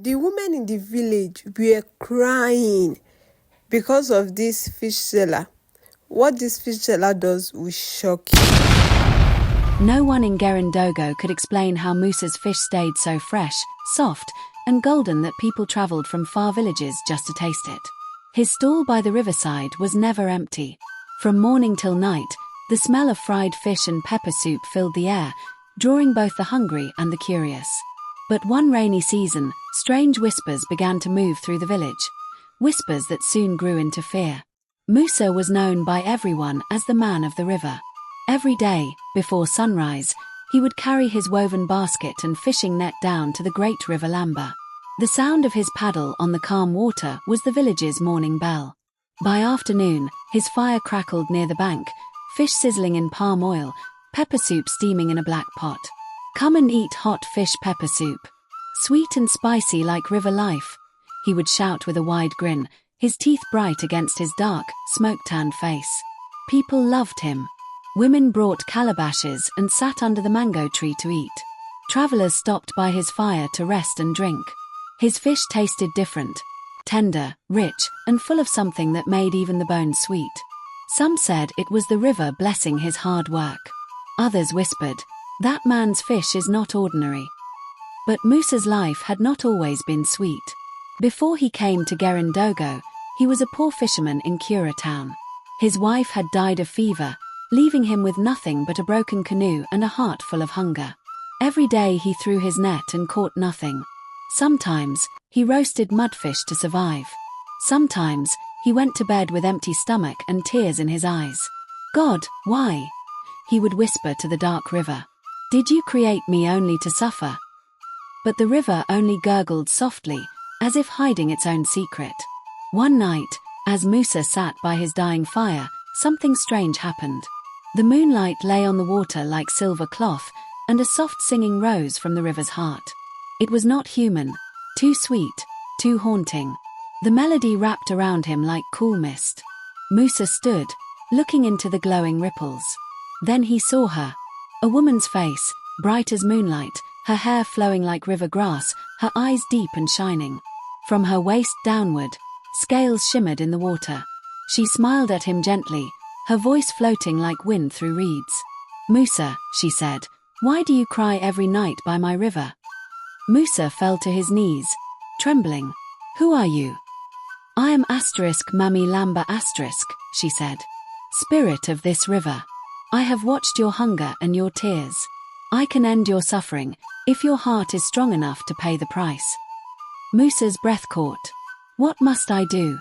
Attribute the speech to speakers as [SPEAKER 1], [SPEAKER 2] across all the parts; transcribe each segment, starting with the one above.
[SPEAKER 1] The women in the village were crying because of this fish seller. What this fish seller does will shock you.
[SPEAKER 2] No one in Gerendogo could explain how Musa's fish stayed so fresh, soft, and golden that people travelled from far villages just to taste it. His stall by the riverside was never empty. From morning till night, the smell of fried fish and pepper soup filled the air, drawing both the hungry and the curious. But one rainy season, strange whispers began to move through the village. Whispers that soon grew into fear. Musa was known by everyone as the man of the river. Every day, before sunrise, he would carry his woven basket and fishing net down to the great river Lamba. The sound of his paddle on the calm water was the village's morning bell. By afternoon, his fire crackled near the bank, fish sizzling in palm oil, pepper soup steaming in a black pot. "Come and eat hot fish pepper soup. Sweet and spicy like river life," he would shout with a wide grin, his teeth bright against his dark, smoke-tanned face. People loved him. Women brought calabashes and sat under the mango tree to eat. Travelers stopped by his fire to rest and drink. His fish tasted different, tender, rich, and full of something that made even the bones sweet. Some said it was the river blessing his hard work. Others whispered, "That man's fish is not ordinary." But Musa's life had not always been sweet. Before he came to Gerendogo, he was a poor fisherman in Kura town. His wife had died of fever, leaving him with nothing but a broken canoe and a heart full of hunger. Every day he threw his net and caught nothing. Sometimes, he roasted mudfish to survive. Sometimes, he went to bed with empty stomach and tears in his eyes. "God, why?" he would whisper to the dark river. "Did you create me only to suffer?" But the river only gurgled softly, as if hiding its own secret. One night, as Musa sat by his dying fire, something strange happened. The moonlight lay on the water like silver cloth, and a soft singing rose from the river's heart. It was not human, too sweet, too haunting. The melody wrapped around him like cool mist. Musa stood, looking into the glowing ripples. Then he saw her. A woman's face, bright as moonlight, her hair flowing like river grass, her eyes deep and shining. From her waist downward, scales shimmered in the water. She smiled at him gently, her voice floating like wind through reeds. "Musa," she said, "why do you cry every night by my river?" Musa fell to his knees, trembling. "Who are you?" "I am Mami Lamba *, she said. "Spirit of this river. I have watched your hunger and your tears. I can end your suffering, if your heart is strong enough to pay the price." Musa's breath caught. "What must I do?"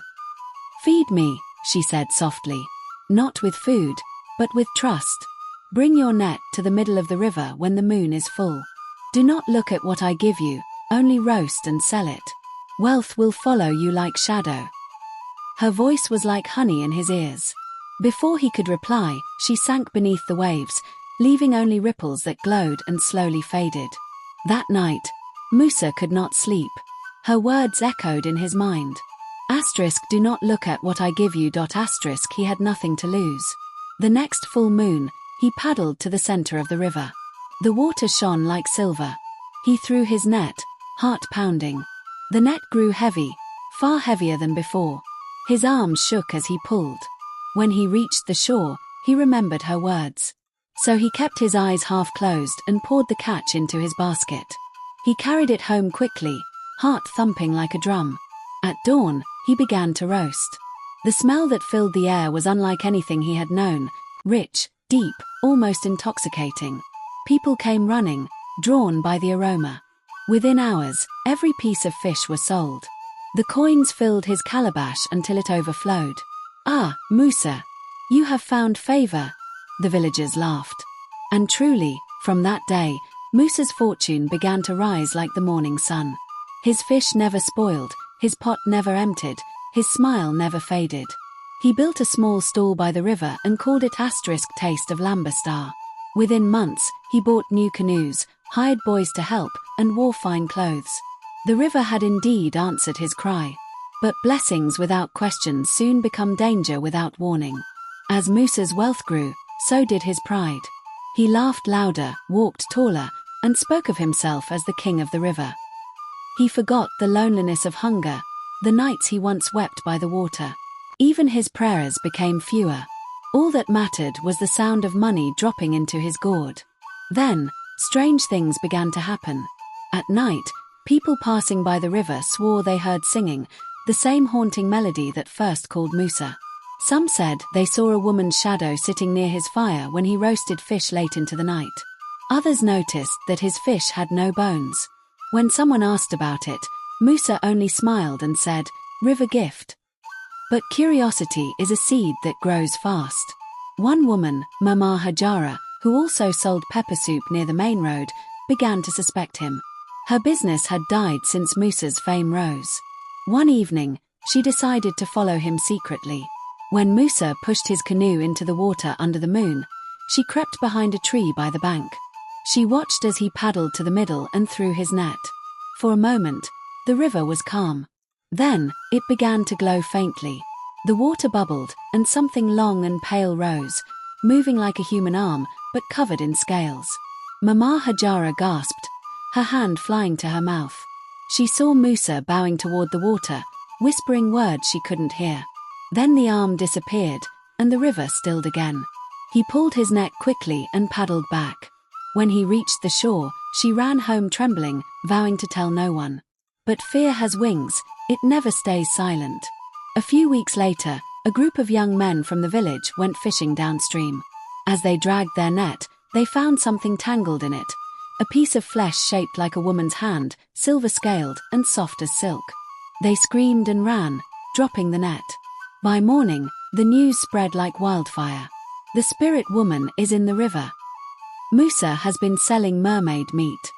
[SPEAKER 2] "Feed me," she said softly. "Not with food, but with trust. Bring your net to the middle of the river when the moon is full. Do not look at what I give you, only roast and sell it. Wealth will follow you like shadow." Her voice was like honey in his ears. Before he could reply, she sank beneath the waves, leaving only ripples that glowed and slowly faded. That night, Musa could not sleep. Her words echoed in his mind. "Do not look at what I give you." He had nothing to lose. The next full moon, he paddled to the center of the river. The water shone like silver. He threw his net, heart pounding. The net grew heavy, far heavier than before. His arms shook as he pulled. When he reached the shore, he remembered her words. So he kept his eyes half closed and poured the catch into his basket. He carried it home quickly, heart thumping like a drum. At dawn, he began to roast. The smell that filled the air was unlike anything he had known, rich, deep, almost intoxicating. People came running, drawn by the aroma. Within hours, every piece of fish was sold. The coins filled his calabash until it overflowed. "Ah, Musa, you have found favor," the villagers laughed. And truly, from that day, Musa's fortune began to rise like the morning sun. His fish never spoiled, his pot never emptied, his smile never faded. He built a small stall by the river and called it *Taste of Lambastar. Within months, he bought new canoes, hired boys to help, and wore fine clothes. The river had indeed answered his cry. But blessings without question soon become danger without warning. As Musa's wealth grew, so did his pride. He laughed louder, walked taller, and spoke of himself as the king of the river. He forgot the loneliness of hunger, the nights he once wept by the water. Even his prayers became fewer. All that mattered was the sound of money dropping into his gourd. Then, strange things began to happen. At night, people passing by the river swore they heard singing, the same haunting melody that first called Musa. Some said they saw a woman's shadow sitting near his fire when he roasted fish late into the night. Others noticed that his fish had no bones. When someone asked about it, Musa only smiled and said, "River gift." But curiosity is a seed that grows fast. One woman, Mama Hajara, who also sold pepper soup near the main road, began to suspect him. Her business had died since Musa's fame rose. One evening, she decided to follow him secretly. When Musa pushed his canoe into the water under the moon, she crept behind a tree by the bank. She watched as he paddled to the middle and threw his net. For a moment, the river was calm. Then, it began to glow faintly. The water bubbled, and something long and pale rose, moving like a human arm, but covered in scales. Mama Hajara gasped, her hand flying to her mouth. She saw Musa bowing toward the water, whispering words she couldn't hear. Then the arm disappeared, and the river stilled again. He pulled his net quickly and paddled back. When he reached the shore, she ran home trembling, vowing to tell no one. But fear has wings, it never stays silent. A few weeks later, a group of young men from the village went fishing downstream. As they dragged their net, they found something tangled in it. A piece of flesh shaped like a woman's hand, silver-scaled and soft as silk. They screamed and ran, dropping the net. By morning, the news spread like wildfire. The spirit woman is in the river. Musa has been selling mermaid meat.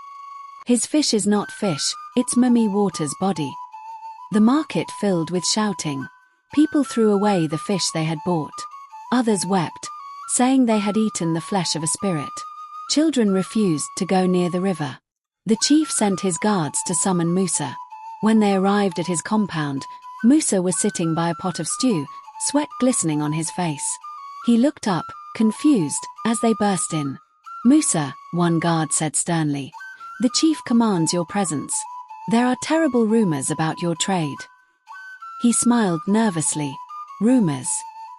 [SPEAKER 2] His fish is not fish, it's mummy water's body. The market filled with shouting. People threw away the fish they had bought. Others wept, saying they had eaten the flesh of a spirit. Children refused to go near the river. The chief sent his guards to summon Musa. When they arrived at his compound, Musa was sitting by a pot of stew, sweat glistening on his face. He looked up, confused, as they burst in. "Musa," one guard said sternly, "the chief commands your presence. There are terrible rumors about your trade." He smiled nervously. "Rumors?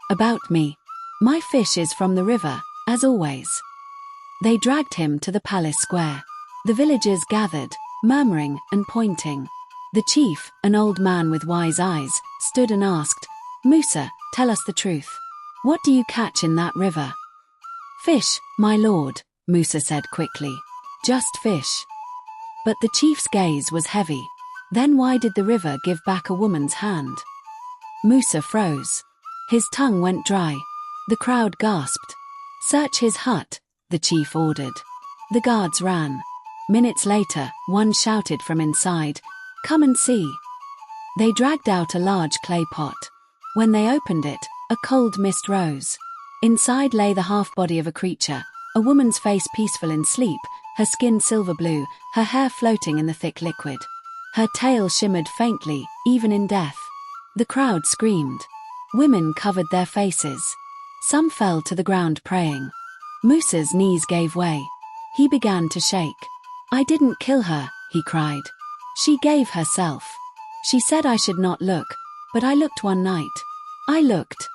[SPEAKER 2] About me? My fish is from the river, as always." They dragged him to the palace square. The villagers gathered, murmuring and pointing. The chief, an old man with wise eyes, stood and asked, "Musa, tell us the truth. What do you catch in that river?" "Fish, my lord," Musa said quickly. "Just fish." But the chief's gaze was heavy. "Then why did the river give back a woman's hand?" Musa froze. His tongue went dry. The crowd gasped. "Search his hut," the chief ordered. The guards ran. Minutes later, one shouted from inside, "Come and see." They dragged out a large clay pot. When they opened it, a cold mist rose. Inside lay the half-body of a creature, a woman's face peaceful in sleep, her skin silver blue, her hair floating in the thick liquid. Her tail shimmered faintly, even in death. The crowd screamed. Women covered their faces. Some fell to the ground praying. Musa's knees gave way. He began to shake. "I didn't kill her," he cried. "She gave herself. She said I should not look, but I looked one night. I looked."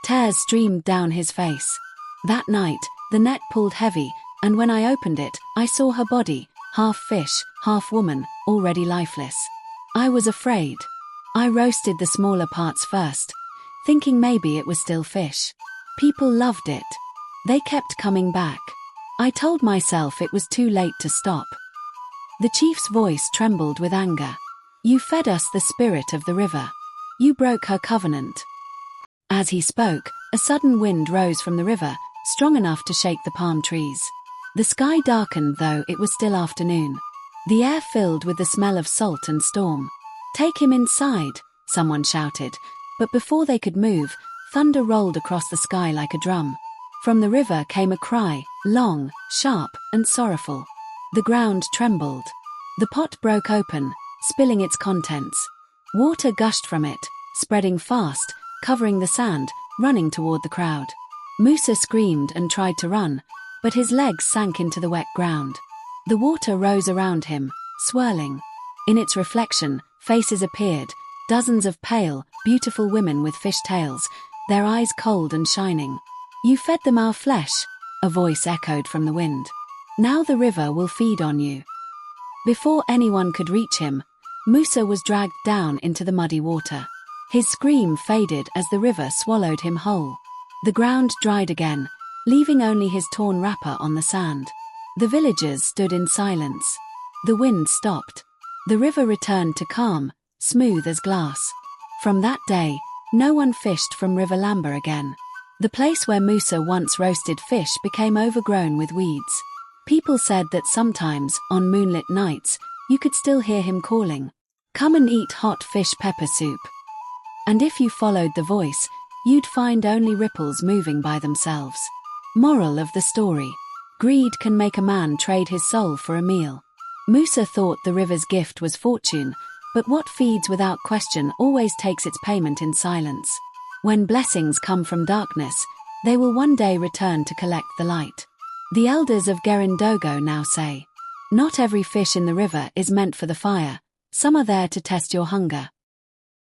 [SPEAKER 2] Tears streamed down his face. That night, the net pulled heavy, and when I opened it, I saw her body, half fish, half woman, already lifeless. I was afraid. I roasted the smaller parts first, thinking maybe it was still fish. People loved it. They kept coming back. I told myself it was too late to stop. The chief's voice trembled with anger. "You fed us the spirit of the river. You broke her covenant." As he spoke, a sudden wind rose from the river, strong enough to shake the palm trees. The sky darkened, though it was still afternoon. The air filled with the smell of salt and storm. "Take him inside," someone shouted, but before they could move, thunder rolled across the sky like a drum. From the river came a cry, long, sharp, and sorrowful. The ground trembled. The pot broke open, spilling its contents. Water gushed from it, spreading fast, covering the sand, running toward the crowd. Musa screamed and tried to run, but his legs sank into the wet ground. The water rose around him, swirling. In its reflection, faces appeared, dozens of pale, beautiful women with fish tails, their eyes cold and shining. "You fed them our flesh," a voice echoed from the wind. "Now the river will feed on you." Before anyone could reach him, Musa was dragged down into the muddy water. His scream faded as the river swallowed him whole. The ground dried again, leaving only his torn wrapper on the sand. The villagers stood in silence. The wind stopped. The river returned to calm, smooth as glass. From that day, no one fished from River Lamba again. The place where Musa once roasted fish became overgrown with weeds. People said that sometimes, on moonlit nights, you could still hear him calling, "Come and eat hot fish pepper soup." And if you followed the voice, you'd find only ripples moving by themselves. Moral of the story: greed can make a man trade his soul for a meal. Musa thought the river's gift was fortune, but what feeds without question always takes its payment in silence. When blessings come from darkness, they will one day return to collect the light. The elders of Gerindogo now say, "Not every fish in the river is meant for the fire. Some are there to test your hunger."